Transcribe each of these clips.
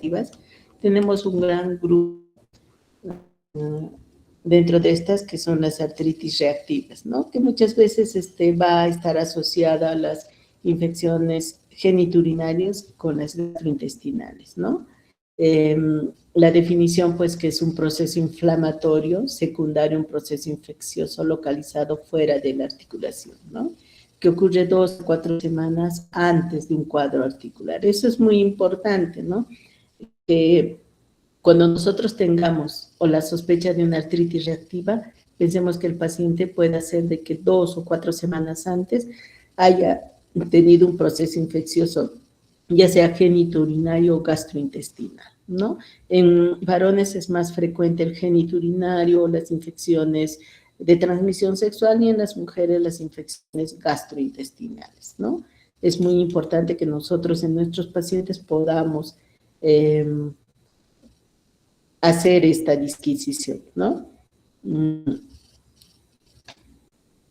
reactivas, tenemos un gran grupo dentro de estas que son las artritis reactivas, ¿no? Que muchas veces va a estar asociada a las infecciones geniturinarias con las gastrointestinales, ¿no? La definición, pues, que es un proceso inflamatorio secundario a un proceso infeccioso localizado fuera de la articulación, ¿no? Que ocurre 2 a 4 semanas antes de un cuadro articular. Eso es muy importante, ¿no? Cuando nosotros tengamos o la sospecha de una artritis reactiva, pensemos que el paciente puede ser de que 2 o 4 semanas antes haya tenido un proceso infeccioso, ya sea genitourinario o gastrointestinal, ¿no? En varones es más frecuente el genitourinario, las infecciones de transmisión sexual, y en las mujeres las infecciones gastrointestinales, ¿no? Es muy importante que nosotros en nuestros pacientes podamos hacer esta disquisición, ¿no?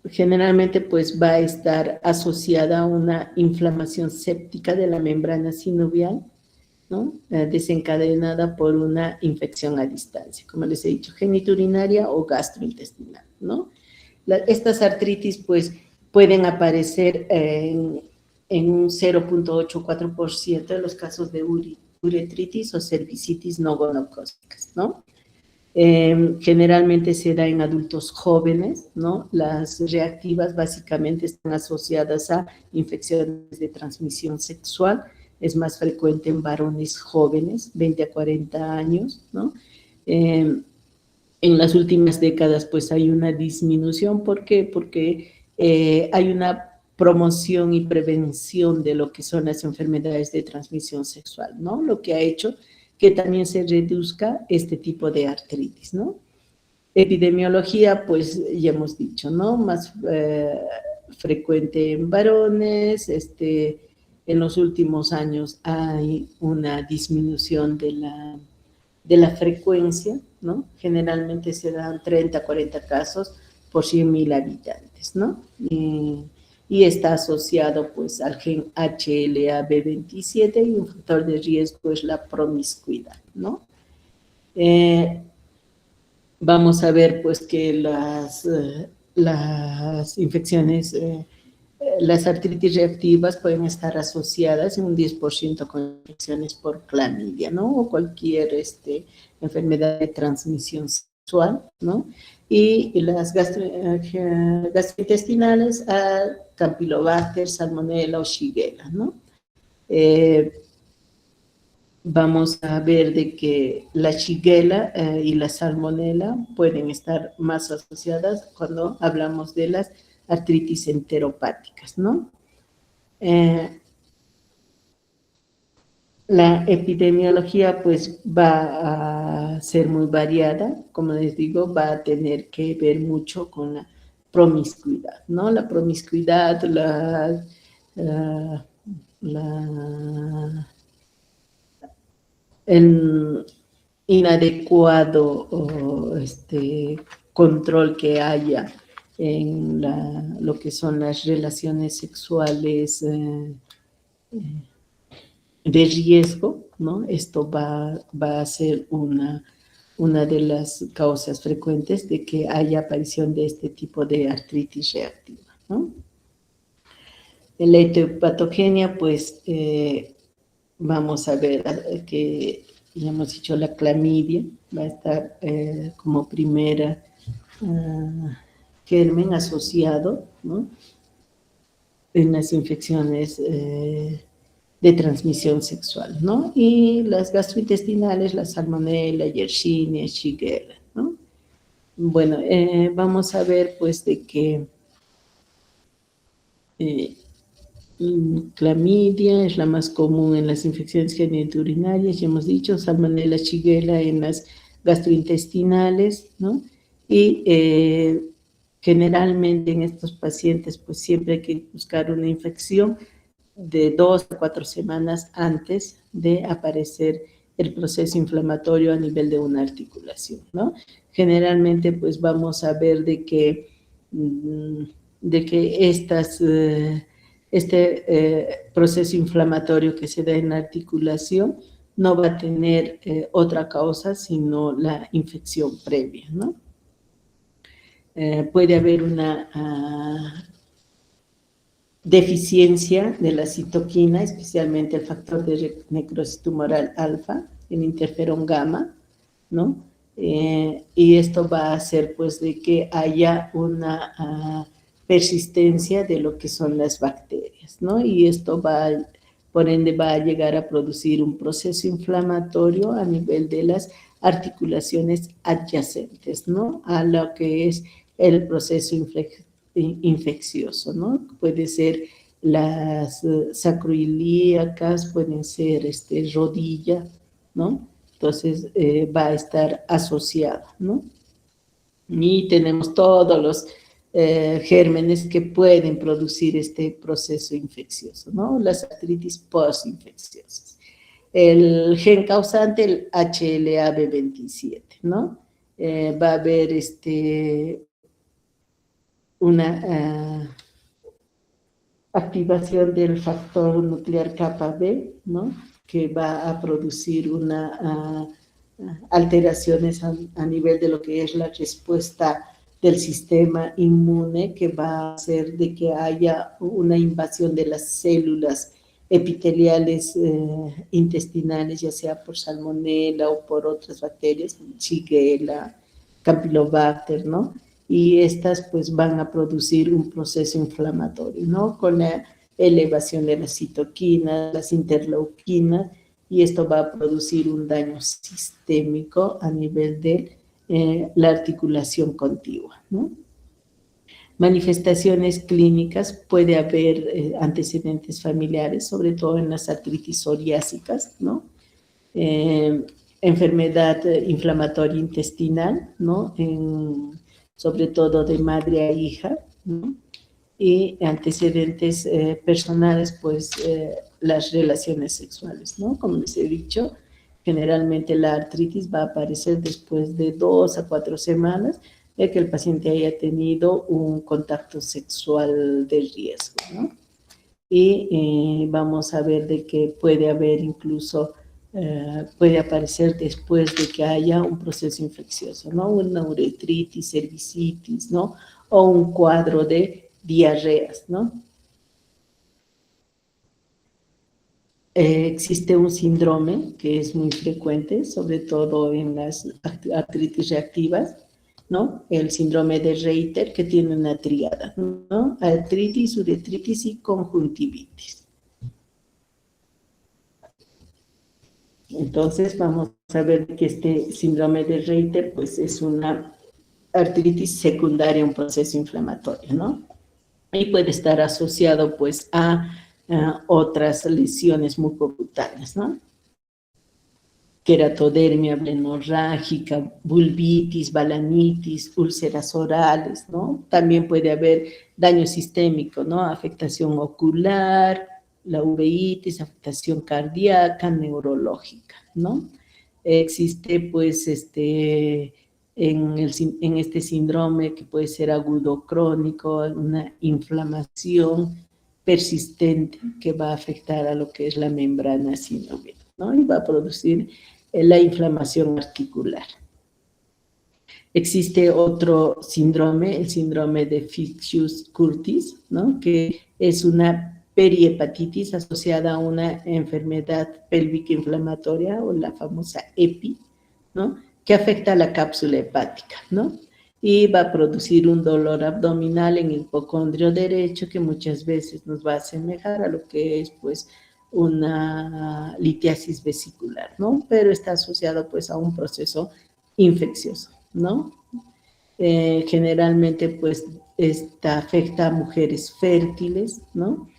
Generalmente, pues, va a estar asociada a una inflamación séptica de la membrana sinovial, ¿no? Desencadenada por una infección a distancia, como les he dicho, genitourinaria o gastrointestinal, ¿no? Estas artritis, pues, pueden aparecer en un 0.84% de los casos de uretritis o cervicitis no gonocócicas, ¿no? Generalmente se da en adultos jóvenes, ¿no? Las reactivas básicamente están asociadas a infecciones de transmisión sexual, es más frecuente en varones jóvenes, 20 a 40 años, ¿no? En las últimas décadas, pues, hay una disminución. ¿Por qué? Porque hay una promoción y prevención de lo que son las enfermedades de transmisión sexual, ¿no? Lo que ha hecho que también se reduzca este tipo de artritis, ¿no? Epidemiología, pues, ya hemos dicho, ¿no? Más frecuente en varones. En los últimos años hay una disminución de la frecuencia, ¿no? Generalmente se dan 30 a 40 casos por 100.000 habitantes, ¿no? Y está asociado, pues, al gen HLA-B27, y un factor de riesgo es la promiscuidad, ¿no? Vamos a ver, pues, que las infecciones, las artritis reactivas pueden estar asociadas en un 10% con infecciones por clamidia, ¿no? O cualquier enfermedad de transmisión sexual, ¿no? Y las gastrointestinales a Campylobacter, Salmonella o Shigella, ¿no? Vamos a ver de que la Shigella y la Salmonella pueden estar más asociadas cuando hablamos de las artritis enteropáticas, ¿no? La epidemiología, pues, va a ser muy variada, como les digo, va a tener que ver mucho con la promiscuidad, ¿no? La promiscuidad, el inadecuado control que haya en lo que son las relaciones sexuales de riesgo, ¿no? Esto va a ser una de las causas frecuentes de que haya aparición de este tipo de artritis reactiva, ¿no? En la etiopatogenia, pues, vamos a ver que ya hemos dicho, la clamidia va a estar como primera germen asociado, ¿no? En las infecciones de transmisión sexual, ¿no? Y las gastrointestinales, la Salmonella, Yersinia, Shigella, ¿no? Bueno, vamos a ver, pues, de que clamidia es la más común en las infecciones genitourinarias, ya hemos dicho, Salmonella, Shigella en las gastrointestinales, ¿no? Y generalmente en estos pacientes, pues, siempre hay que buscar una infección de 2 a 4 semanas antes de aparecer el proceso inflamatorio a nivel de una articulación, ¿no? Generalmente, pues, vamos a ver de que este proceso inflamatorio que se da en la articulación no va a tener otra causa sino la infección previa, ¿no? Puede haber una deficiencia de la citoquina, especialmente el factor de necrosis tumoral alfa, el interferón gamma, ¿no? Y esto va a hacer pues de que haya una persistencia de lo que son las bacterias, ¿no? Y esto por ende va a llegar a producir un proceso inflamatorio a nivel de las articulaciones adyacentes, ¿no? A lo que es el proceso infeccioso, ¿no? Puede ser las sacroiliacas, pueden ser rodilla, ¿no? Entonces va a estar asociado, ¿no? Y tenemos todos los gérmenes que pueden producir este proceso infeccioso, ¿no? Las artritis postinfecciosas. El gen causante, el HLA-B27, ¿no? Va a haber una activación del factor nuclear kappa B, ¿no? Que va a producir una alteraciones a nivel de lo que es la respuesta del sistema inmune, que va a hacer de que haya una invasión de las células epiteliales intestinales, ya sea por salmonella o por otras bacterias, Shigella, Campylobacter, ¿no? Y estas pues van a producir un proceso inflamatorio, ¿no? Con la elevación de las citoquinas, las interleuquinas, y esto va a producir un daño sistémico a nivel de la articulación contigua, ¿no? Manifestaciones clínicas, puede haber antecedentes familiares, sobre todo en las artritis psoriásicas, ¿no? Enfermedad inflamatoria intestinal, ¿no? Sobre todo de madre a hija, ¿no? Y antecedentes personales, pues las relaciones sexuales, ¿no? Como les he dicho, generalmente la artritis va a aparecer después de 2 a 4 semanas de que el paciente haya tenido un contacto sexual de riesgo, ¿no? Y vamos a ver de que puede haber incluso, puede aparecer después de que haya un proceso infeccioso, ¿no? Una uretritis, cervicitis, ¿no? O un cuadro de diarreas, ¿no? Existe un síndrome que es muy frecuente, sobre todo en las artritis reactivas, ¿no? El síndrome de Reiter, que tiene una tríada, ¿no? Artritis, uretritis y conjuntivitis. Entonces vamos a ver que este síndrome de Reiter pues es una artritis secundaria a un proceso inflamatorio, ¿no? Y puede estar asociado pues a otras lesiones mucocutáneas, ¿no? Queratodermia blenorrágica, vulvitis, balanitis, úlceras orales, ¿no? También puede haber daño sistémico, ¿no? Afectación ocular, la uveitis, afectación cardíaca, neurológica, ¿no? Existe, pues, en este síndrome que puede ser agudo crónico, una inflamación persistente que va a afectar a lo que es la membrana sinovial, ¿no? Y va a producir la inflamación articular. Existe otro síndrome, el síndrome de Fixus-Curtis, ¿no? Que es una perihepatitis asociada a una enfermedad pélvica inflamatoria o la famosa EPI, ¿no? Que afecta a la cápsula hepática, ¿no? Y va a producir un dolor abdominal en el hipocondrio derecho que muchas veces nos va a asemejar a lo que es, pues, una litiasis vesicular, ¿no? Pero está asociado, pues, a un proceso infeccioso, ¿no? Generalmente, pues, esta afecta a mujeres fértiles, ¿no?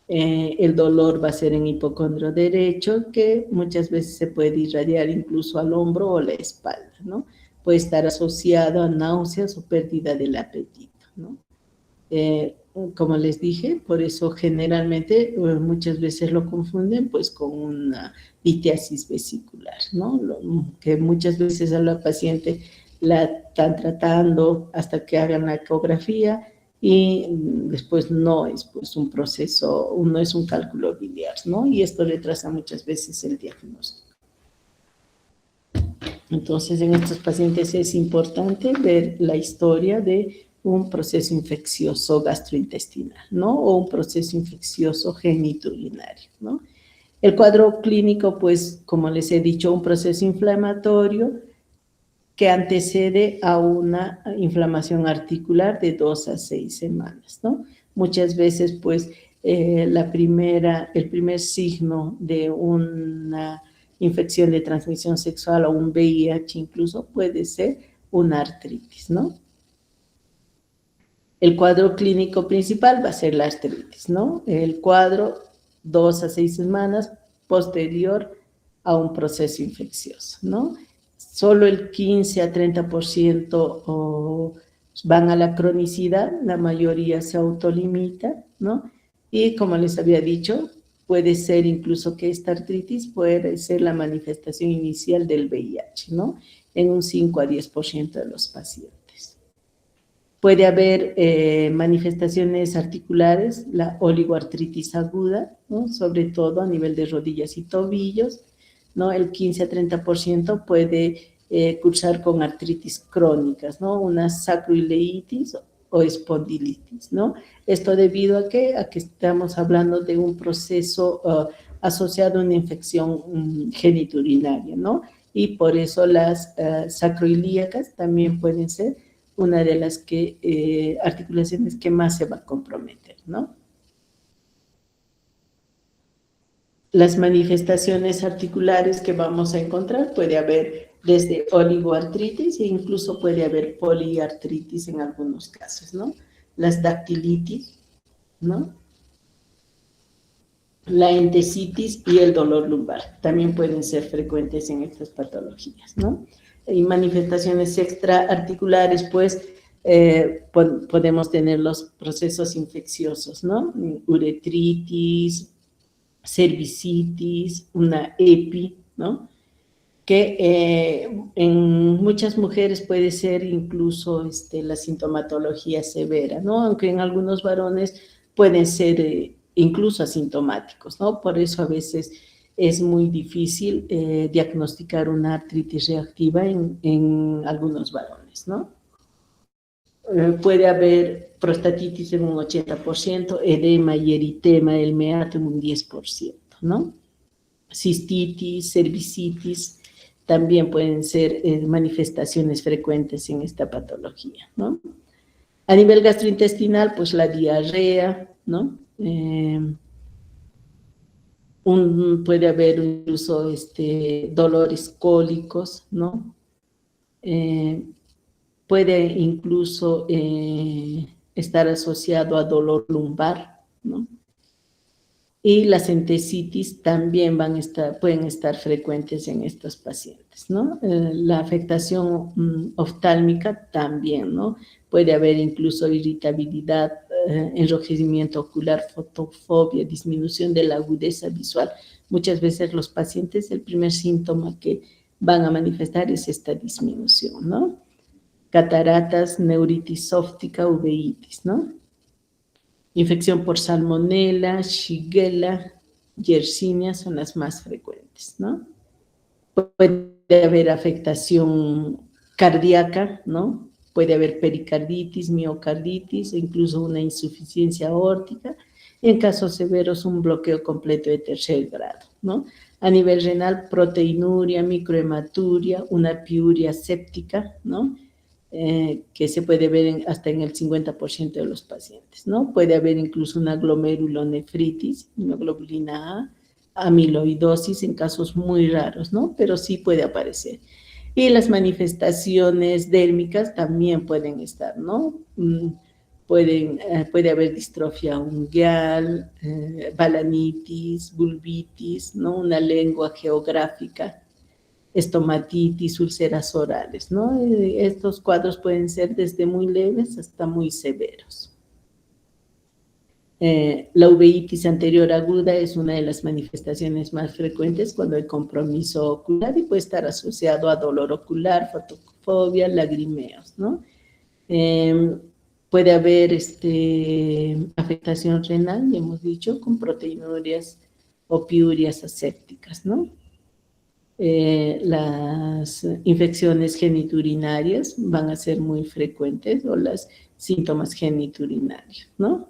El dolor va a ser en hipocondrio derecho, que muchas veces se puede irradiar incluso al hombro o la espalda, ¿no? Puede estar asociado a náuseas o pérdida del apetito, ¿no? Como les dije, por eso generalmente muchas veces lo confunden pues con una litiasis vesicular, ¿no? Que muchas veces a la paciente la están tratando hasta que hagan la ecografía y después no es pues un proceso, no es un cálculo biliar, ¿no? Y esto retrasa muchas veces el diagnóstico. Entonces, en estos pacientes es importante ver la historia de un proceso infeccioso gastrointestinal, ¿no? O un proceso infeccioso genitourinario, ¿no? El cuadro clínico, pues, como les he dicho, un proceso inflamatorio que antecede a una inflamación articular de 2 a 6 semanas, ¿no? Muchas veces, pues, el primer signo de una infección de transmisión sexual o un VIH incluso puede ser una artritis, ¿no? El cuadro clínico principal va a ser la artritis, ¿no? El cuadro 2 a 6 semanas posterior a un proceso infeccioso, ¿no? Solo el 15 a 30% van a la cronicidad, la mayoría se autolimita, ¿no? Y como les había dicho, puede ser incluso que esta artritis puede ser la manifestación inicial del VIH, ¿no? En un 5 a 10% de los pacientes. Puede haber manifestaciones articulares, la oligoartritis aguda, ¿no? Sobre todo a nivel de rodillas y tobillos, ¿no? El 15 a 30% puede cursar con artritis crónicas, ¿no? Una sacroileitis o espondilitis, ¿no? Esto debido a que estamos hablando de un proceso asociado a una infección genitourinaria, ¿no? Y por eso las sacroiliacas también pueden ser una de las articulaciones que más se va a comprometer, ¿no? Las manifestaciones articulares que vamos a encontrar puede haber desde oligoartritis e incluso puede haber poliartritis en algunos casos, ¿no? Las dactilitis, ¿no? La entesitis y el dolor lumbar también pueden ser frecuentes en estas patologías, ¿no? Y manifestaciones extraarticulares, pues, podemos tener los procesos infecciosos, ¿no? Uretritis, cervicitis, una EPI, ¿no? Que en muchas mujeres puede ser incluso la sintomatología severa, ¿no? Aunque en algunos varones pueden ser incluso asintomáticos, ¿no? Por eso a veces es muy difícil diagnosticar una artritis reactiva en algunos varones, ¿no? Puede haber prostatitis en un 80%, edema y eritema del meato en un 10%, ¿no? Cistitis, cervicitis, también pueden ser manifestaciones frecuentes en esta patología, ¿no? A nivel gastrointestinal, pues la diarrea, ¿no? Puede haber incluso dolores cólicos, ¿no? Puede incluso estar asociado a dolor lumbar, ¿no? Y las entesitis también pueden estar frecuentes en estos pacientes, ¿no? La afectación oftálmica también, ¿no? Puede haber incluso irritabilidad, enrojecimiento ocular, fotofobia, disminución de la agudeza visual. Muchas veces los pacientes, el primer síntoma que van a manifestar es esta disminución, ¿no? Cataratas, neuritis óptica, uveitis, ¿no? Infección por salmonela, shigella, yersinia son las más frecuentes, ¿no? Puede haber afectación cardíaca, ¿no? Puede haber pericarditis, miocarditis, incluso una insuficiencia aórtica. En casos severos, un bloqueo completo de tercer grado, ¿no? A nivel renal, proteinuria, microhematuria, una piuria séptica, ¿no? Que se puede ver hasta en el 50% de los pacientes, ¿no? Puede haber incluso una glomerulonefritis, hemoglobina A, amiloidosis en casos muy raros, ¿no? Pero sí puede aparecer. Y las manifestaciones dérmicas también pueden estar, ¿no? Puede haber distrofia ungueal, balanitis, vulvitis, ¿no? Una lengua geográfica, estomatitis, úlceras orales, ¿no? Estos cuadros pueden ser desde muy leves hasta muy severos. La uveitis anterior aguda es una de las manifestaciones más frecuentes cuando hay compromiso ocular y puede estar asociado a dolor ocular, fotofobia, lagrimeos, ¿no? Puede haber afectación renal, ya hemos dicho, con proteinurias o piurias asépticas, ¿no? las infecciones geniturinarias van a ser muy frecuentes, o los síntomas geniturinarios, ¿no?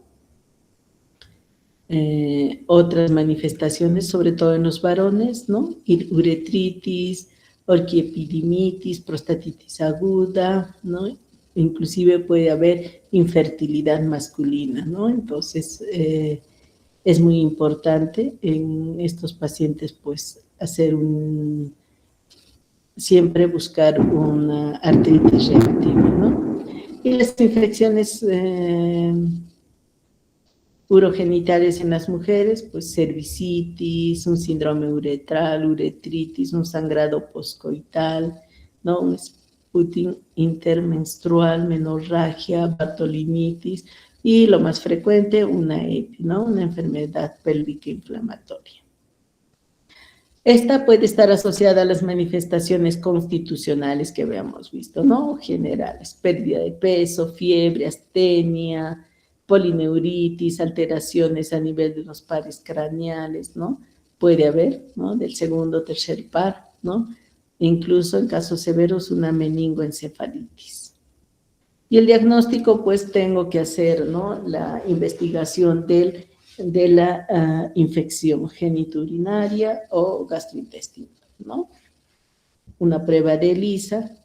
Otras manifestaciones, sobre todo en los varones, ¿no? Uretritis, orquiepididimitis, prostatitis aguda, ¿no? Inclusive puede haber infertilidad masculina, ¿no? Entonces, es muy importante en estos pacientes, pues, siempre buscar una artritis reactiva, ¿no? Y las infecciones urogenitales en las mujeres, pues cervicitis, un síndrome uretral, uretritis, un sangrado poscoital, ¿no? Un sputum intermenstrual, menorragia, bartolinitis, y lo más frecuente, una EPI, ¿no? Una enfermedad pélvica inflamatoria. Esta puede estar asociada a las manifestaciones constitucionales que habíamos visto, ¿no? Generales, pérdida de peso, fiebre, astenia, polineuritis, alteraciones a nivel de los pares craneales, ¿no? Puede haber, ¿no? Del segundo o tercer par, ¿no? Incluso en casos severos una meningoencefalitis. Y el diagnóstico, pues tengo que hacer, ¿no? La investigación de la infección genitourinaria o gastrointestinal, ¿no? Una prueba de ELISA,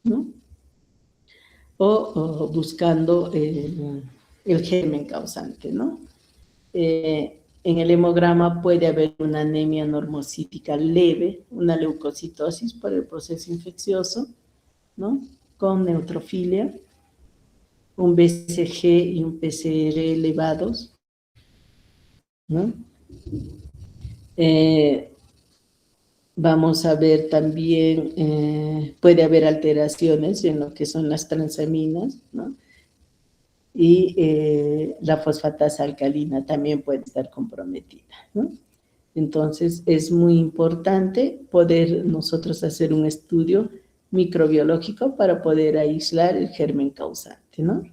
¿no? O buscando el germen causante, ¿no? En el hemograma puede haber una anemia normocítica leve, una leucocitosis por el proceso infeccioso, ¿no? Con neutrofilia, un BCG y un PCR elevados, ¿no? Vamos a ver también, puede haber alteraciones en lo que son las transaminas, ¿no? Y la fosfatasa alcalina también puede estar comprometida, ¿no? Entonces, es muy importante poder nosotros hacer un estudio microbiológico para poder aislar el germen causante, ¿no?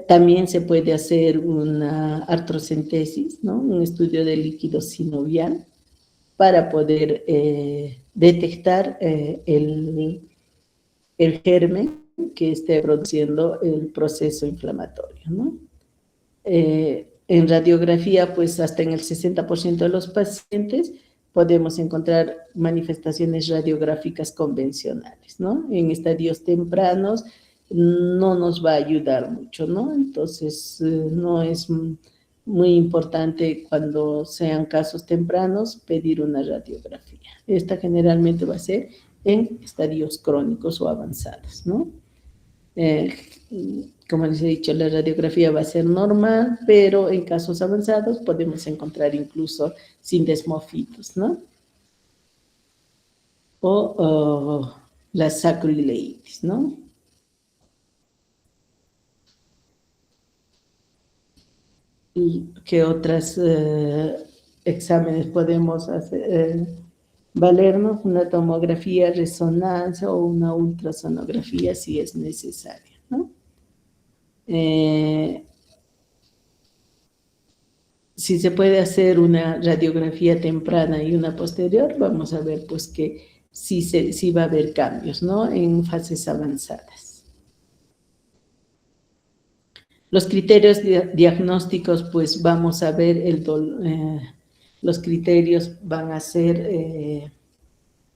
También se puede hacer una artrocentesis, ¿no? Un estudio de líquido sinovial para poder detectar el germen que esté produciendo el proceso inflamatorio, ¿no? En radiografía, pues hasta en el 60% de los pacientes podemos encontrar manifestaciones radiográficas convencionales, ¿no? En estadios tempranos no nos va a ayudar mucho, ¿no? Entonces, no es muy importante cuando sean casos tempranos pedir una radiografía. Esta generalmente va a ser en estadios crónicos o avanzados, ¿no? Como les he dicho, la radiografía va a ser normal, pero en casos avanzados podemos encontrar incluso sindesmofitos, ¿no? O la sacroileitis, ¿no? ¿Y qué otros exámenes podemos hacer? Valernos una tomografía, resonancia o una ultrasonografía si es necesaria, ¿no? Si se puede hacer una radiografía temprana y una posterior, vamos a ver pues que sí va a haber cambios, ¿no? En fases avanzadas. Los criterios diagnósticos, pues vamos a ver los criterios van a ser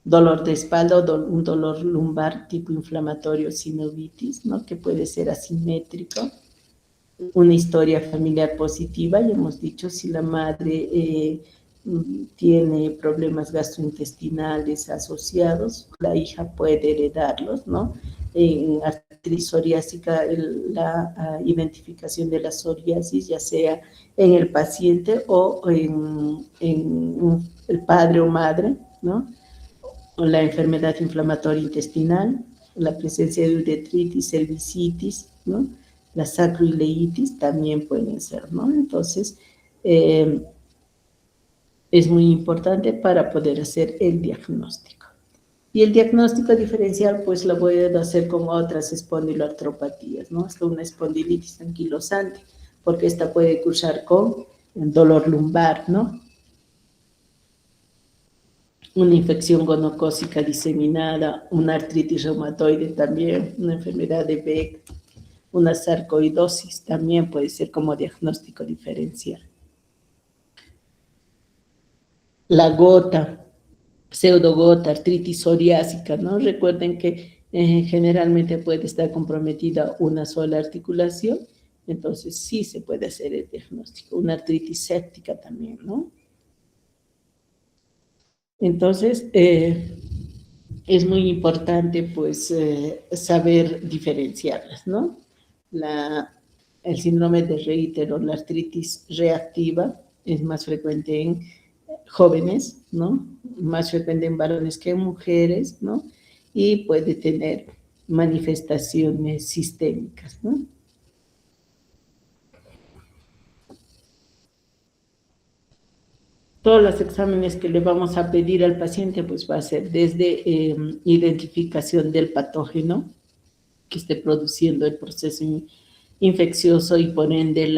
dolor de espalda o un dolor lumbar tipo inflamatorio sinovitis, ¿no? Que puede ser asimétrico. Una historia familiar positiva, ya hemos dicho, si la madre tiene problemas gastrointestinales asociados, la hija puede heredarlos, ¿no? En artritis psoriásica, la identificación de la psoriasis, ya sea en el paciente o en el padre o madre, ¿no? O la enfermedad inflamatoria intestinal, la presencia de uretritis, cervicitis, ¿no? La sacroileitis también pueden ser, ¿no? Entonces, es muy importante para poder hacer el diagnóstico. Y el diagnóstico diferencial, pues lo voy a hacer con otras espondiloartropatías, ¿no? Hasta una espondilitis anquilosante, porque esta puede cursar con dolor lumbar, ¿no? una infección gonocócica diseminada, una artritis reumatoide también, una enfermedad de Beck, una sarcoidosis también puede ser como diagnóstico diferencial. La gota, pseudogota, artritis psoriásica, ¿no? Recuerden que generalmente puede estar comprometida una sola articulación, entonces sí se puede hacer el diagnóstico. Una artritis séptica también, ¿no? Entonces, es muy importante, pues, saber diferenciarlas, ¿no? El síndrome de Reiter o la artritis reactiva es más frecuente en jóvenes, ¿no? Más frecuente en varones que en mujeres, ¿no? Y puede tener manifestaciones sistémicas, ¿no? Todos los exámenes que le vamos a pedir al paciente, pues va a ser desde identificación del patógeno que esté produciendo el proceso infeccioso y por ende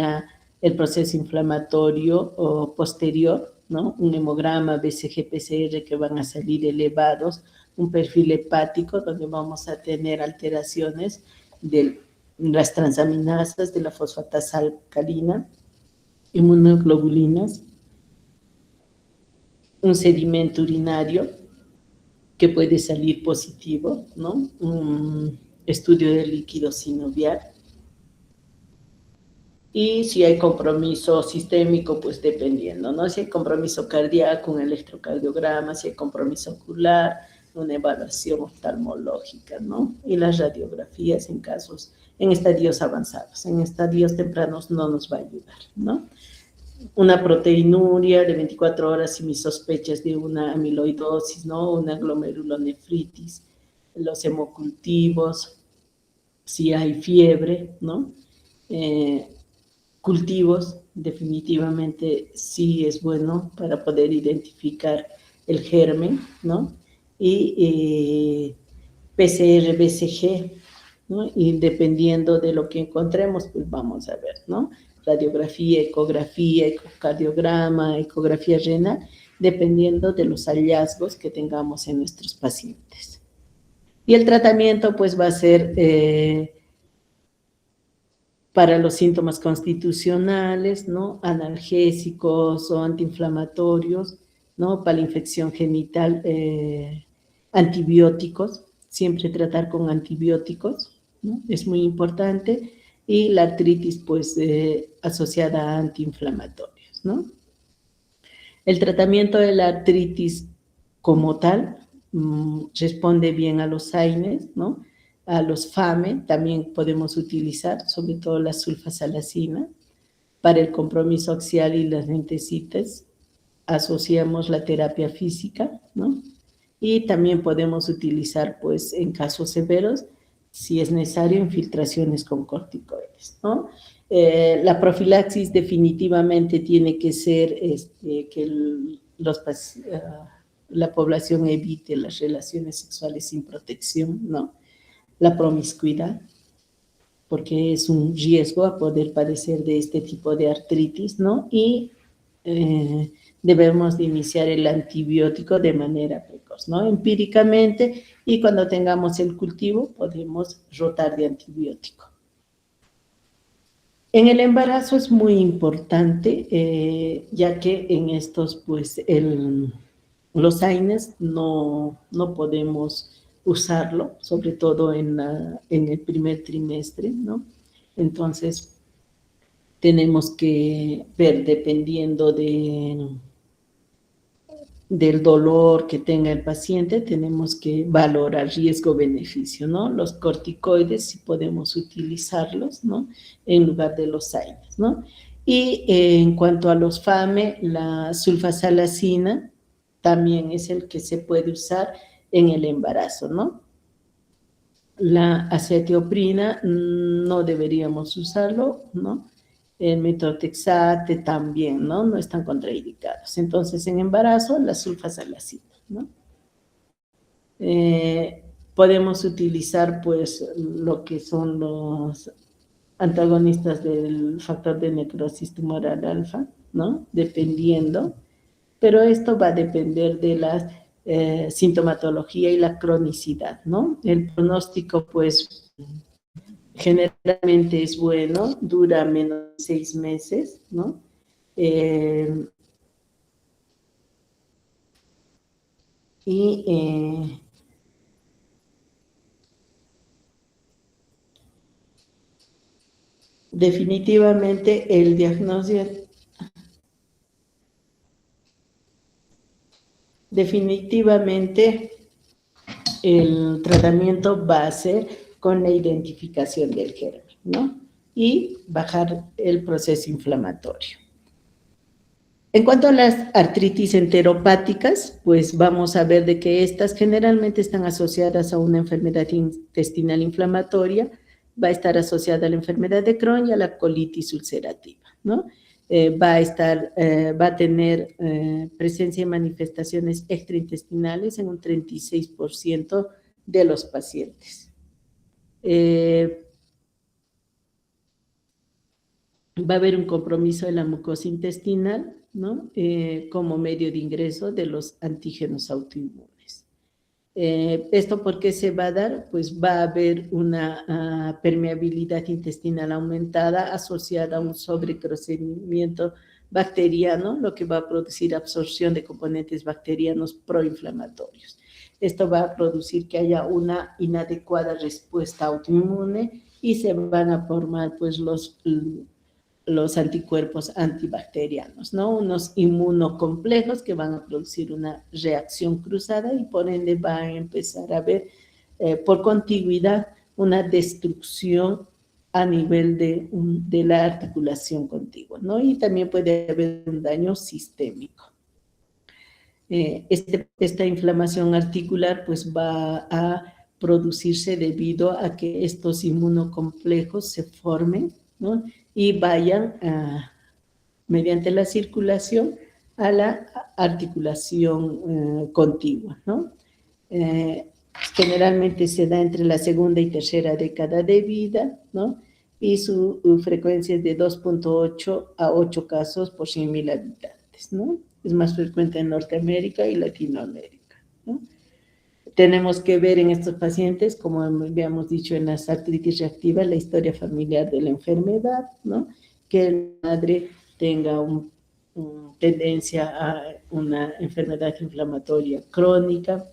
el proceso inflamatorio o posterior, ¿no? Un hemograma, BCG, PCR que van a salir elevados, un perfil hepático donde vamos a tener alteraciones de las transaminasas, de la fosfatasa alcalina, inmunoglobulinas, un sedimento urinario que puede salir positivo, ¿no? Un estudio de líquido sinovial. Y si hay compromiso sistémico, pues dependiendo, ¿no? Si hay compromiso cardíaco, un electrocardiograma, si hay compromiso ocular, una evaluación oftalmológica, ¿no? Y las radiografías en estadios avanzados. En estadios tempranos no nos va a ayudar, ¿no? Una proteinuria de 24 horas y mis sospechas de una amiloidosis, ¿no? Una glomerulonefritis, los hemocultivos, si hay fiebre, ¿no? Cultivos, definitivamente sí es bueno para poder identificar el germen, ¿no? Y PCR, BCG, ¿no? Y dependiendo de lo que encontremos, pues vamos a ver, ¿no? Radiografía, ecocardiograma, ecografía renal, dependiendo de los hallazgos que tengamos en nuestros pacientes. Y el tratamiento, pues, va a ser para los síntomas constitucionales, ¿no? Analgésicos o antiinflamatorios, ¿no? Para la infección genital, antibióticos, siempre tratar con antibióticos, ¿no? Es muy importante. Y la artritis, pues, asociada a antiinflamatorios, ¿no? El tratamiento de la artritis como tal responde bien a los AINES, ¿no? A los FAME también podemos utilizar, sobre todo la sulfasalacina. Para el compromiso axial y las lentecitas asociamos la terapia física, ¿no? Y también podemos utilizar, pues, en casos severos, si es necesario, infiltraciones con corticoides, ¿no? La profilaxis definitivamente tiene que ser que la población evite las relaciones sexuales sin protección, ¿no? La promiscuidad, porque es un riesgo a poder padecer de este tipo de artritis, ¿no? Y debemos de iniciar el antibiótico de manera precoz, ¿no? Empíricamente, y cuando tengamos el cultivo podemos rotar de antibiótico. En el embarazo es muy importante, ya que en estos, pues, los AINES no podemos usarlo, sobre todo en el primer trimestre, ¿no? Entonces, tenemos que ver, dependiendo del dolor que tenga el paciente, tenemos que valorar riesgo-beneficio, ¿no? Los corticoides, si podemos utilizarlos, ¿no? En lugar de los AINES, ¿no? Y en cuanto a los FAME, la sulfasalacina también es el que se puede usar en el embarazo, ¿no? La acetioprina no deberíamos usarlo, ¿no? El metotrexate también, ¿no? No están contraindicados. Entonces, en embarazo, la sulfasalacina, ¿no? Podemos utilizar, pues, lo que son los antagonistas del factor de necrosis tumoral alfa, ¿no? Dependiendo, pero esto va a depender de las sintomatología y la cronicidad, ¿no? El pronóstico, pues, generalmente es bueno, dura menos de 6 meses, ¿no? Definitivamente el diagnóstico, definitivamente el tratamiento va a ser con la identificación del germen, ¿no? Y bajar el proceso inflamatorio. En cuanto a las artritis enteropáticas, pues vamos a ver de que estas generalmente están asociadas a una enfermedad intestinal inflamatoria, va a estar asociada a la enfermedad de Crohn y a la colitis ulcerativa, ¿no? Va a tener presencia de manifestaciones extraintestinales en un 36% de los pacientes. Va a haber un compromiso de la mucosa intestinal, ¿no? Como medio de ingreso de los antígenos autoinmunes. ¿Esto por qué se va a dar? Pues va a haber una permeabilidad intestinal aumentada asociada a un sobrecrecimiento bacteriano, lo que va a producir absorción de componentes bacterianos proinflamatorios. Esto va a producir que haya una inadecuada respuesta autoinmune y se van a formar pues los anticuerpos antibacterianos, ¿no? Unos inmunocomplejos que van a producir una reacción cruzada y por ende va a empezar a haber por contigüidad una destrucción a nivel de la articulación contigua, ¿no? Y también puede haber un daño sistémico. Esta inflamación articular pues va a producirse debido a que estos inmunocomplejos se formen, ¿no? Y vayan mediante la circulación a la articulación contigua, ¿no? Generalmente se da entre la segunda y tercera década de vida, ¿no? Y su frecuencia es de 2.8 a 8 casos por 100.000 habitantes, ¿no? Es más frecuente en Norteamérica y Latinoamérica, ¿no? Tenemos que ver en estos pacientes, como habíamos dicho en las artritis reactivas, la historia familiar de la enfermedad, ¿no? Que la madre tenga una tendencia a una enfermedad inflamatoria crónica,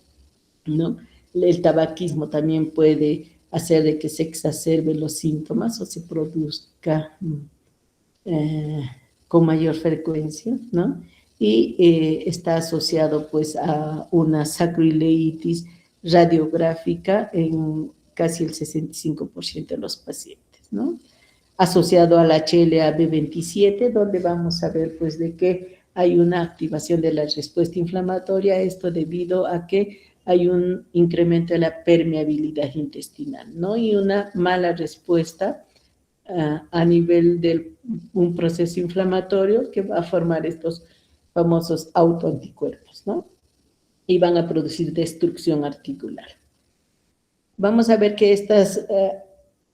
¿no? El tabaquismo también puede hacer de que se exacerben los síntomas o se produzca con mayor frecuencia, ¿no? Y está asociado pues a una sacroileitis radiográfica en casi el 65% de los pacientes, ¿no? Asociado a la HLA-B27, donde vamos a ver pues de que hay una activación de la respuesta inflamatoria, esto debido a que hay un incremento de la permeabilidad intestinal, ¿no? Y una mala respuesta a nivel de un proceso inflamatorio que va a formar estos famosos autoanticuerpos, ¿no? Y van a producir destrucción articular. Vamos a ver que estas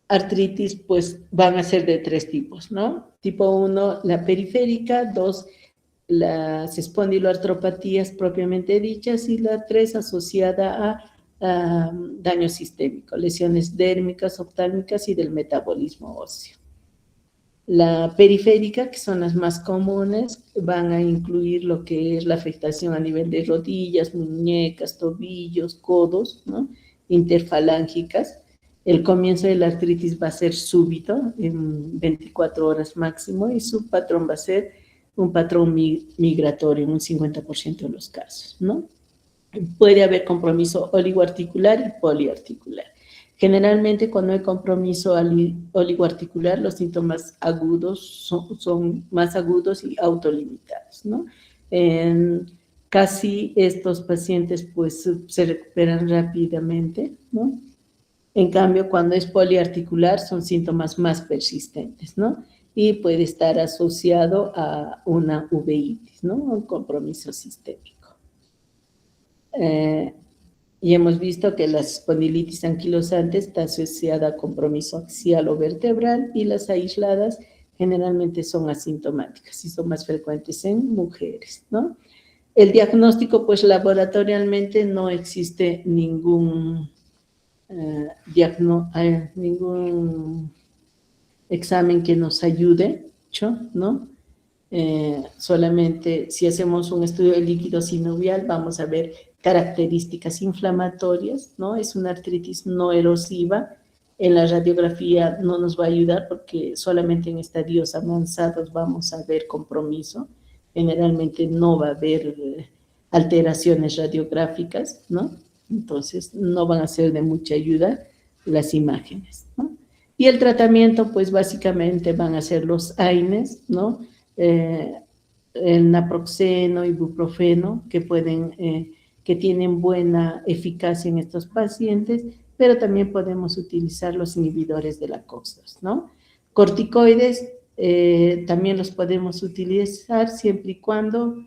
artritis pues van a ser de 3 tipos, ¿no? Tipo 1, la periférica, 2, las espondiloartropatías propiamente dichas y la 3 asociada a daño sistémico, lesiones dérmicas, oftálmicas y del metabolismo óseo. La periférica, que son las más comunes, van a incluir lo que es la afectación a nivel de rodillas, muñecas, tobillos, codos, ¿no? Interfalángicas. El comienzo de la artritis va a ser súbito, en 24 horas máximo, y su patrón va a ser un patrón migratorio en un 50% de los casos, ¿no? Puede haber compromiso oligoarticular y poliarticular. Generalmente, cuando hay compromiso oligoarticular, los síntomas agudos son más agudos y autolimitados, ¿no? Casi estos pacientes, pues, se recuperan rápidamente, ¿no? En cambio, cuando es poliarticular, son síntomas más persistentes, ¿no? Y puede estar asociado a una uveitis, ¿no? Un compromiso sistémico. Y hemos visto que la espondilitis anquilosante está asociada a compromiso axial o vertebral y las aisladas generalmente son asintomáticas y son más frecuentes en mujeres, ¿no? El diagnóstico, pues laboratorialmente no existe ningún, ningún examen que nos ayude, ¿no? Solamente si hacemos un estudio de líquido sinovial vamos a ver características inflamatorias, ¿no? Es una artritis no erosiva. En la radiografía no nos va a ayudar porque solamente en estadios avanzados vamos a ver compromiso. Generalmente no va a haber alteraciones radiográficas, ¿no? Entonces no van a ser de mucha ayuda las imágenes, ¿no? Y el tratamiento, pues básicamente van a ser los AINES, ¿no? El naproxeno, ibuprofeno, que tienen buena eficacia en estos pacientes, pero también podemos utilizar los inhibidores de la COX-2, ¿no? Corticoides también los podemos utilizar siempre y cuando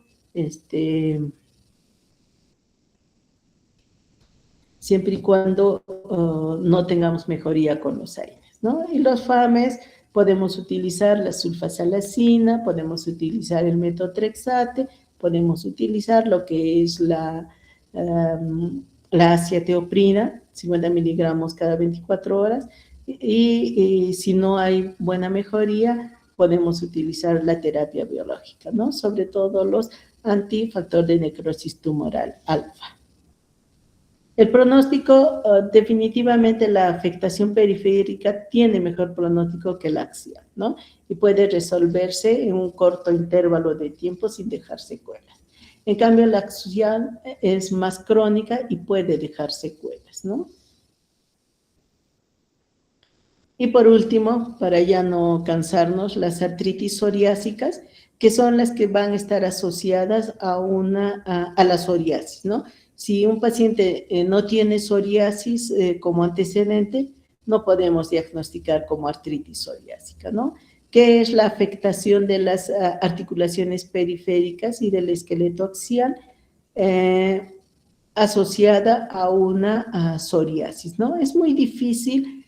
no tengamos mejoría con los AINES, ¿no? Y los FAMES podemos utilizar la sulfasalacina, podemos utilizar el metotrexate, podemos utilizar lo que es la aciateoprina, 50 miligramos cada 24 horas, y si no hay buena mejoría, podemos utilizar la terapia biológica, ¿no? Sobre todo los antifactor de necrosis tumoral alfa. El pronóstico, definitivamente la afectación periférica tiene mejor pronóstico que la axial, ¿no? Y puede resolverse en un corto intervalo de tiempo sin dejar secuelas. En cambio, la axial es más crónica y puede dejar secuelas, ¿no? Y por último, para ya no cansarnos, las artritis psoriásicas, que son las que van a estar asociadas a la psoriasis, ¿no? Si un paciente no tiene psoriasis como antecedente, no podemos diagnosticar como artritis psoriásica, ¿no? ¿Qué es la afectación de las articulaciones periféricas y del esqueleto axial asociada a una psoriasis, ¿no? Es muy difícil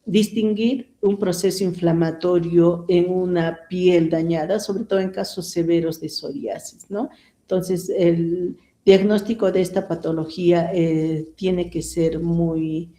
distinguir un proceso inflamatorio en una piel dañada, sobre todo en casos severos de psoriasis, ¿no? Entonces, el diagnóstico de esta patología tiene que ser muy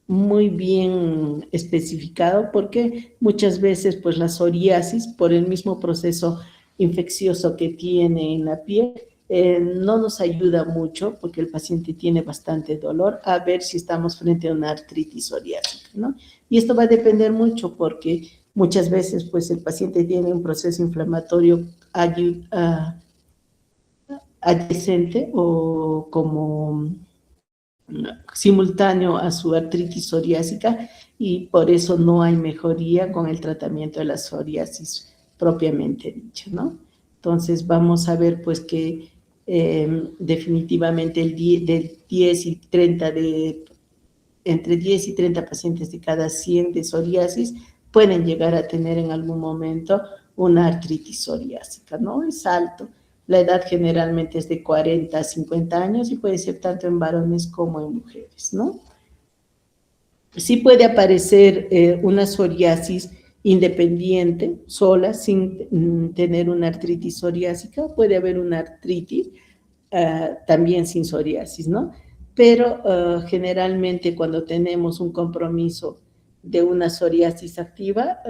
bien especificado porque muchas veces pues la psoriasis por el mismo proceso infeccioso que tiene en la piel no nos ayuda mucho porque el paciente tiene bastante dolor a ver si estamos frente a una artritis psoriásica, ¿no? Y esto va a depender mucho porque muchas veces pues el paciente tiene un proceso inflamatorio adyacente o como simultáneo a su artritis psoriásica y por eso no hay mejoría con el tratamiento de la psoriasis propiamente dicha, ¿no? Entonces vamos a ver pues que definitivamente entre 10 y 30 pacientes de cada 100 de psoriasis pueden llegar a tener en algún momento una artritis psoriásica, ¿no? Es alto. La edad generalmente es de 40 a 50 años y puede ser tanto en varones como en mujeres, ¿no? Sí puede aparecer una psoriasis independiente, sola, sin tener una artritis psoriásica. Puede haber una artritis también sin psoriasis, ¿no? Pero generalmente cuando tenemos un compromiso de una psoriasis activa,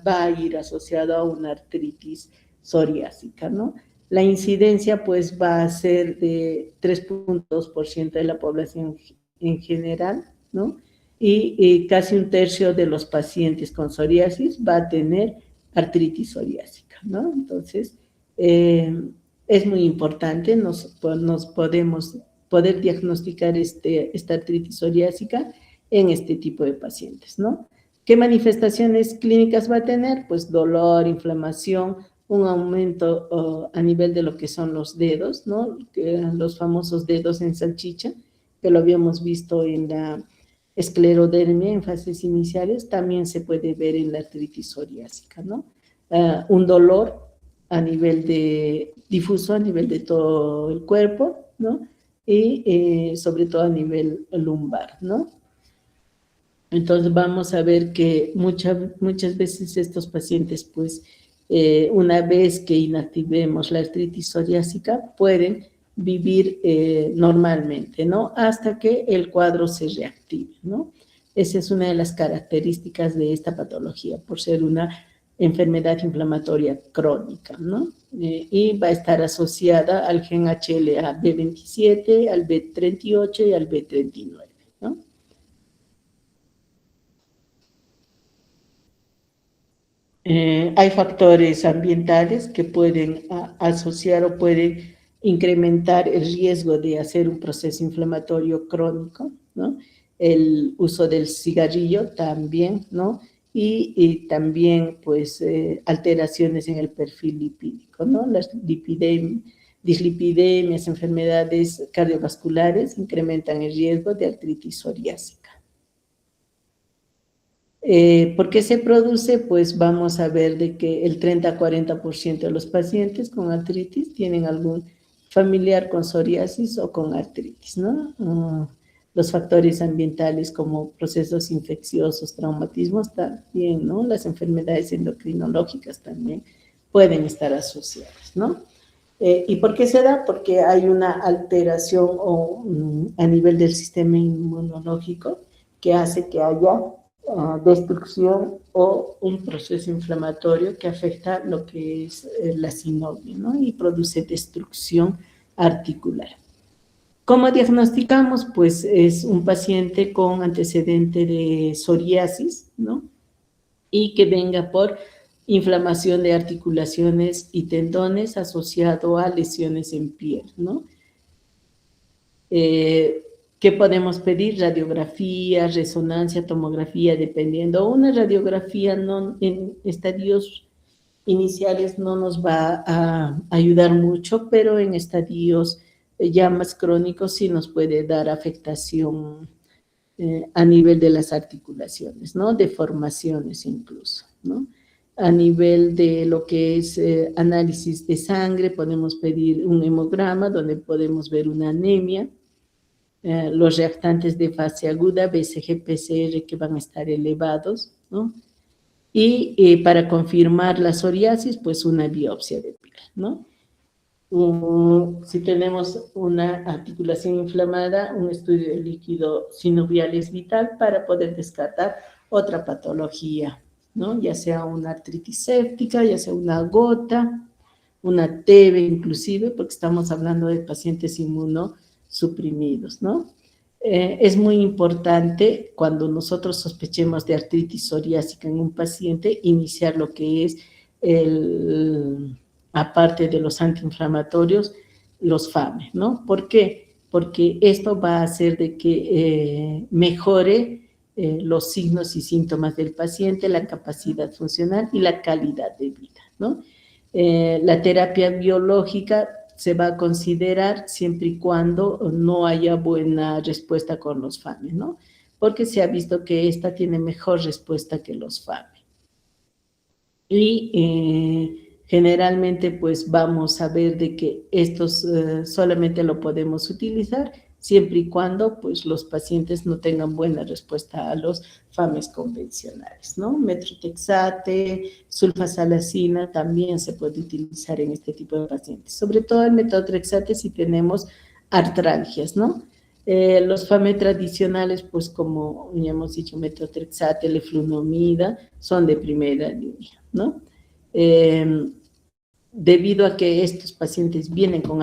va a ir asociado a una artritis psoriásica, ¿no? La incidencia pues va a ser de 3.2% de la población en general, ¿no? Y casi un tercio de los pacientes con psoriasis va a tener artritis psoriásica, ¿no? Entonces, es muy importante, poder diagnosticar esta artritis psoriásica en este tipo de pacientes, ¿no? ¿Qué manifestaciones clínicas va a tener? Pues dolor, inflamación, un aumento a nivel de lo que son los dedos, ¿no? Los famosos dedos en salchicha, que lo habíamos visto en la esclerodermia en fases iniciales, también se puede ver en la artritis psoriásica, ¿no? Un dolor a nivel difuso a nivel de todo el cuerpo, ¿no? Y sobre todo a nivel lumbar, ¿no? Entonces vamos a ver que muchas veces estos pacientes pues una vez que inactivemos la artritis psoriásica, pueden vivir normalmente, ¿no? Hasta que el cuadro se reactive, ¿no? Esa es una de las características de esta patología, por ser una enfermedad inflamatoria crónica, ¿no? Y va a estar asociada al gen HLA B27, al B38 y al B39, ¿no? Hay factores ambientales que pueden asociar o pueden incrementar el riesgo de hacer un proceso inflamatorio crónico, ¿no? El uso del cigarrillo también, ¿no? Y también, pues, alteraciones en el perfil lipídico, ¿no? Las dislipidemias, enfermedades cardiovasculares incrementan el riesgo de artritis psoriásica. ¿Por qué se produce? Pues vamos a ver de que el 30-40% de los pacientes con artritis tienen algún familiar con psoriasis o con artritis, ¿no? Los factores ambientales como procesos infecciosos, traumatismos también, ¿no? Las enfermedades endocrinológicas también pueden estar asociadas, ¿no? ¿Y por qué se da? Porque hay una alteración a nivel del sistema inmunológico que hace que haya destrucción o un proceso inflamatorio que afecta lo que es la sinovial, ¿no? Y produce destrucción articular. ¿Cómo diagnosticamos? Pues es un paciente con antecedente de psoriasis, ¿no? Y que venga por inflamación de articulaciones y tendones asociado a lesiones en piel, ¿no? ¿Qué podemos pedir? Radiografía, resonancia, tomografía, dependiendo. Una radiografía en estadios iniciales no nos va a ayudar mucho, pero en estadios ya más crónicos sí nos puede dar afectación a nivel de las articulaciones, ¿no? Deformaciones incluso, ¿no? A nivel de lo que es análisis de sangre, podemos pedir un hemograma donde podemos ver una anemia, los reactantes de fase aguda, BCG, PCR, que van a estar elevados, ¿no? Y para confirmar la psoriasis, pues una biopsia de piel, ¿no? Si tenemos una articulación inflamada, un estudio de líquido sinovial es vital para poder descartar otra patología, ¿no? Ya sea una artritis séptica, ya sea una gota, una TB inclusive, porque estamos hablando de pacientes inmunosuprimidos, ¿no? Es muy importante cuando nosotros sospechemos de artritis psoriásica en un paciente, iniciar lo que es aparte de los antiinflamatorios, los FAME, ¿no? ¿Por qué? Porque esto va a hacer de que mejore los signos y síntomas del paciente, la capacidad funcional y la calidad de vida, ¿no? La terapia biológica se va a considerar siempre y cuando no haya buena respuesta con los FAME, ¿no? Porque se ha visto que esta tiene mejor respuesta que los FAME. Y generalmente pues vamos a ver de que estos solamente lo podemos utilizar siempre y cuando pues los pacientes no tengan buena respuesta a los FAMES convencionales, ¿no? Metrotexate, sulfasalacina también se puede utilizar en este tipo de pacientes, sobre todo el metrotexate si tenemos artralgias, ¿no? Los FAME tradicionales, pues como ya hemos dicho, metrotexate, leflunomida, son de primera línea, ¿no? Debido a que estos pacientes vienen con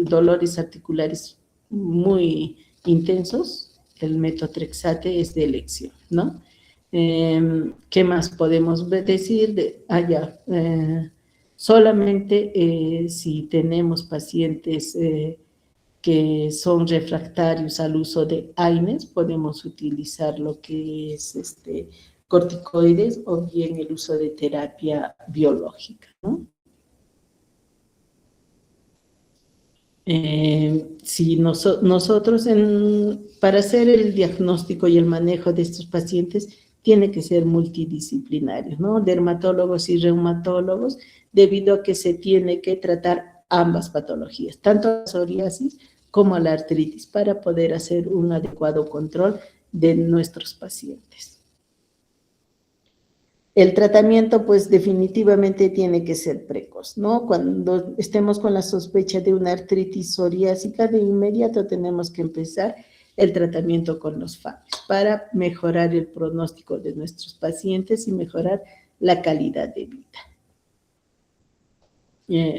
dolores articulares muy intensos, el metotrexate es de elección, ¿no? ¿Qué más podemos decir? Solamente si tenemos pacientes que son refractarios al uso de AINES, podemos utilizar lo que es corticoides o bien el uso de terapia biológica, ¿no? Si nosotros para hacer el diagnóstico y el manejo de estos pacientes tiene que ser multidisciplinario, ¿no? Dermatólogos y reumatólogos, debido a que se tiene que tratar ambas patologías, tanto la psoriasis como la artritis, para poder hacer un adecuado control de nuestros pacientes. El tratamiento, pues, definitivamente tiene que ser precoz, ¿no? Cuando estemos con la sospecha de una artritis psoriásica, de inmediato tenemos que empezar el tratamiento con los FAMES para mejorar el pronóstico de nuestros pacientes y mejorar la calidad de vida.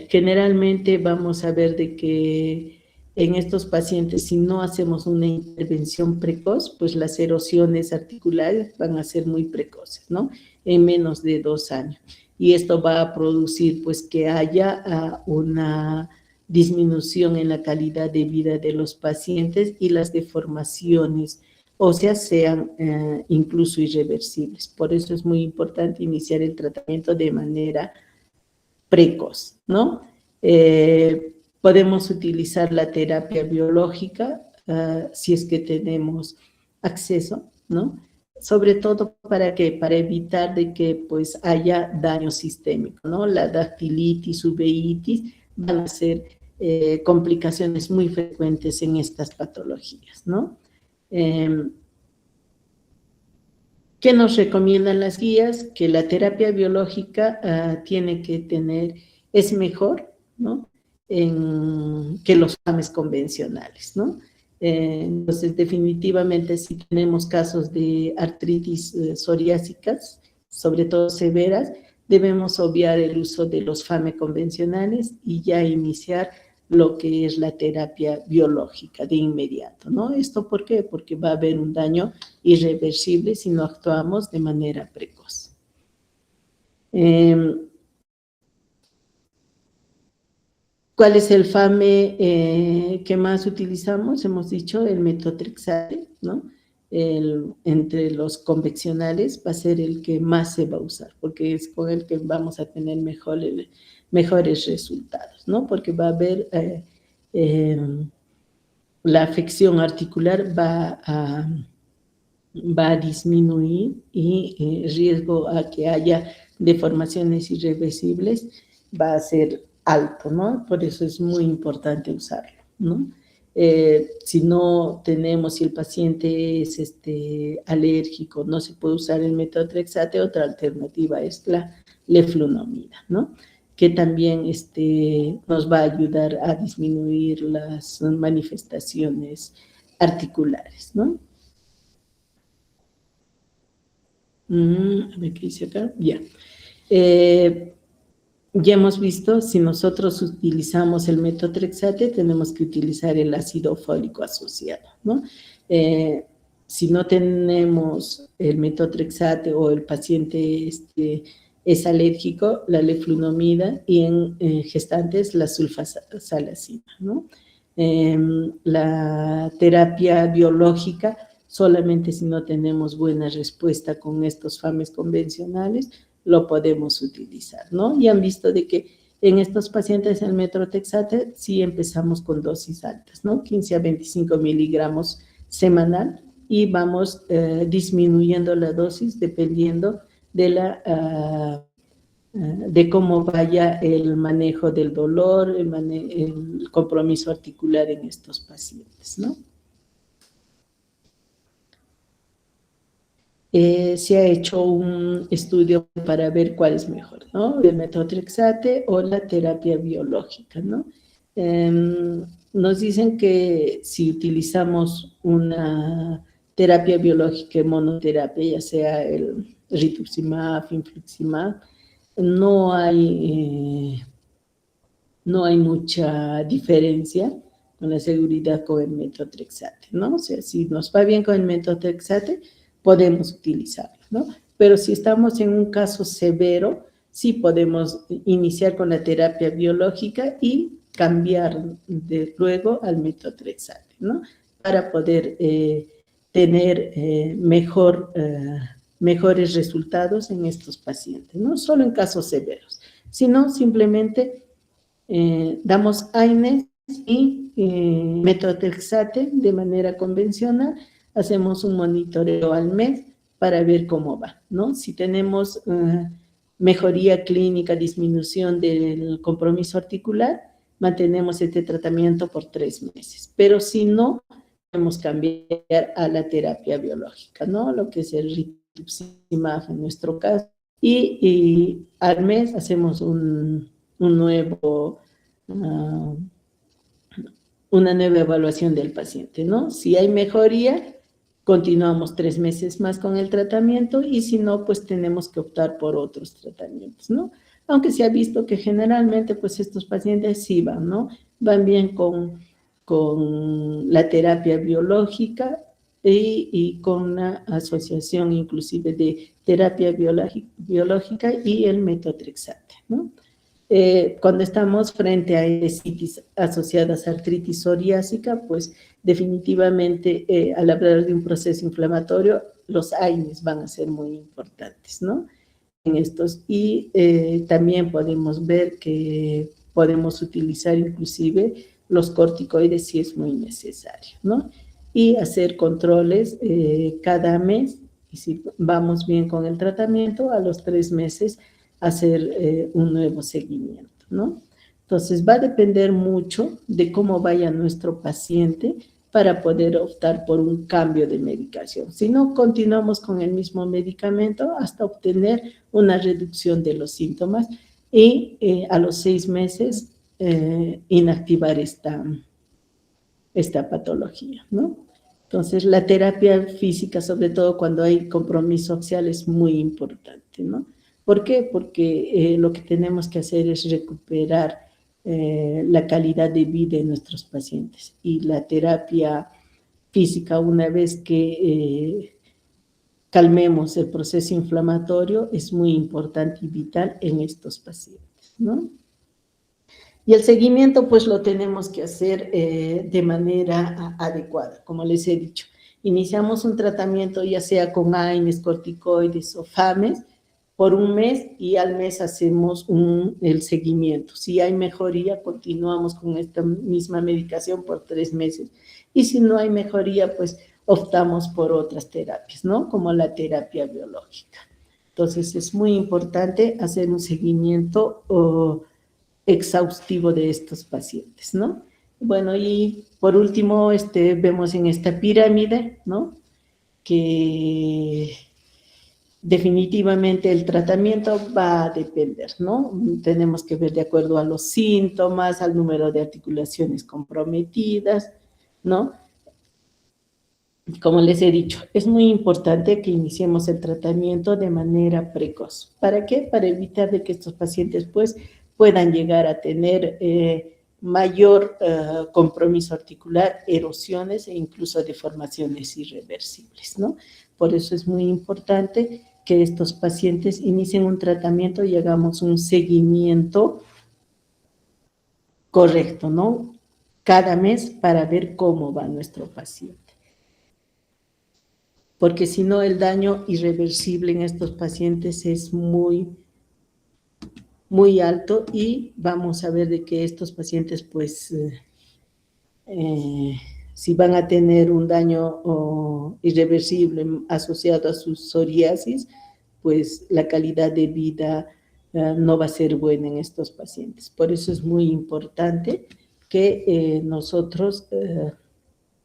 Generalmente vamos a ver de que en estos pacientes, si no hacemos una intervención precoz, pues las erosiones articulares van a ser muy precoces, ¿no? En menos de 2 años. Y esto va a producir, pues, que haya una disminución en la calidad de vida de los pacientes y las deformaciones óseas sean incluso irreversibles. Por eso es muy importante iniciar el tratamiento de manera precoz, ¿no? Podemos utilizar la terapia biológica si es que tenemos acceso, ¿no? Sobre todo para evitar de que pues haya daño sistémico, ¿no? La dactilitis, uveitis van a ser complicaciones muy frecuentes en estas patologías, ¿no? ¿Qué nos recomiendan las guías? Que la terapia biológica tiene que tener, es mejor, ¿no? Que los FAMES convencionales, ¿no? Entonces, definitivamente, si tenemos casos de artritis psoriásicas, sobre todo severas, debemos obviar el uso de los FAME convencionales y ya iniciar lo que es la terapia biológica de inmediato, ¿no? ¿Esto por qué? Porque va a haber un daño irreversible si no actuamos de manera precoz. ¿Cuál es el FAME que más utilizamos? Hemos dicho el metotrexate, ¿no? Entre los convencionales va a ser el que más se va a usar, porque es con el que vamos a tener mejores resultados, ¿no? Porque va a haber la afección articular va a disminuir y el riesgo a que haya deformaciones irreversibles va a ser alto, ¿no? Por eso es muy importante usarlo, ¿no? Si no tenemos, si el paciente es alérgico, no se puede usar el metotrexate, otra alternativa es la leflunomida, ¿no? Que también nos va a ayudar a disminuir las manifestaciones articulares, ¿no? A ver qué dice acá. Ya. Ya hemos visto, si nosotros utilizamos el metotrexate, tenemos que utilizar el ácido fólico asociado, ¿no? Si no tenemos el metotrexate o el paciente es alérgico, la leflunomida, y en gestantes la sulfasalazina, ¿no? La terapia biológica, solamente si no tenemos buena respuesta con estos FAMES convencionales, lo podemos utilizar, ¿no? Y han visto de que en estos pacientes el metotrexate sí empezamos con dosis altas, ¿no? 15 a 25 miligramos semanal y vamos disminuyendo la dosis dependiendo de cómo vaya el manejo del dolor, el compromiso articular en estos pacientes, ¿no? Se ha hecho un estudio para ver cuál es mejor, ¿no? El metotrexate o la terapia biológica, ¿no? Nos dicen que si utilizamos una terapia biológica, monoterapia, ya sea el rituximab, infliximab, no hay mucha diferencia con la seguridad con el metotrexate, ¿no? O sea, si nos va bien con el metotrexate, podemos utilizarlo, ¿no? Pero si estamos en un caso severo, sí podemos iniciar con la terapia biológica y cambiar luego al metotrexate, ¿no? Para poder tener mejores resultados en estos pacientes, no solo en casos severos, sino simplemente damos AINES y metotrexate de manera convencional, hacemos un monitoreo al mes para ver cómo va, ¿no? Si tenemos mejoría clínica, disminución del compromiso articular, mantenemos este tratamiento por 3 meses, pero si no, podemos cambiar a la terapia biológica, ¿no? Lo que es el rituximab en nuestro caso, y al mes hacemos un nuevo, una nueva evaluación del paciente, ¿no? Si hay mejoría, continuamos 3 meses más con el tratamiento y si no, pues tenemos que optar por otros tratamientos, ¿no? Aunque se ha visto que generalmente, pues estos pacientes sí van, ¿no? Van bien con la terapia biológica y con una asociación inclusive de terapia biológica y el metotrexate, ¿no? Cuando estamos frente a escitis asociadas a artritis psoriásica, pues definitivamente al hablar de un proceso inflamatorio, los AINES van a ser muy importantes, ¿no? En estos. Y también podemos ver que podemos utilizar inclusive los corticoides si es muy necesario, ¿no? Y hacer controles cada mes, y si vamos bien con el tratamiento, a los 3 meses hacer un nuevo seguimiento, ¿no? Entonces va a depender mucho de cómo vaya nuestro paciente para poder optar por un cambio de medicación. Si no, continuamos con el mismo medicamento hasta obtener una reducción de los síntomas y a los 6 meses inactivar esta patología, ¿no? Entonces, la terapia física, sobre todo cuando hay compromiso axial, es muy importante, ¿no? ¿Por qué? Porque lo que tenemos que hacer es recuperar la calidad de vida de nuestros pacientes. Y la terapia física, una vez que calmemos el proceso inflamatorio, es muy importante y vital en estos pacientes, ¿no? Y el seguimiento, pues, lo tenemos que hacer de manera adecuada, como les he dicho. Iniciamos un tratamiento ya sea con AINES, corticoides o FAMES por un mes y al mes hacemos el seguimiento. Si hay mejoría, continuamos con esta misma medicación por 3 meses. Y si no hay mejoría, pues optamos por otras terapias, ¿no? Como la terapia biológica. Entonces, es muy importante hacer un seguimiento exhaustivo de estos pacientes, ¿no? Bueno, y por último, vemos en esta pirámide, ¿no? Que definitivamente el tratamiento va a depender, ¿no? Tenemos que ver de acuerdo a los síntomas, al número de articulaciones comprometidas, ¿no? Como les he dicho, es muy importante que iniciemos el tratamiento de manera precoz. ¿Para qué? Para evitar de que estos pacientes pues puedan llegar a tener mayor compromiso articular, erosiones e incluso deformaciones irreversibles, ¿no? Por eso es muy importante que estos pacientes inicien un tratamiento y hagamos un seguimiento correcto, ¿no? Cada mes para ver cómo va nuestro paciente. Porque si no, el daño irreversible en estos pacientes es muy, muy alto y vamos a ver de que estos pacientes, pues, si van a tener un daño irreversible asociado a su psoriasis, pues la calidad de vida no va a ser buena en estos pacientes. Por eso es muy importante que nosotros,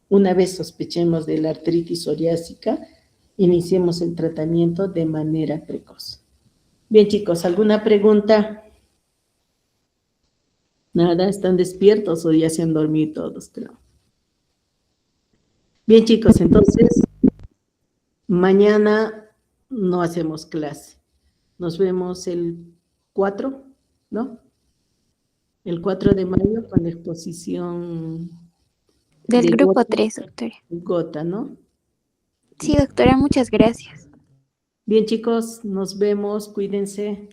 una vez sospechemos de la artritis psoriásica, iniciemos el tratamiento de manera precoz. Bien, chicos, ¿alguna pregunta? Nada, ¿están despiertos o ya se han dormido todos, creo? Bien, chicos, entonces, mañana no hacemos clase. Nos vemos el 4, ¿no? El 4 de mayo con la exposición Del de grupo 3, doctora. Gota, ¿no? Sí, doctora, muchas gracias. Bien, chicos, nos vemos, cuídense.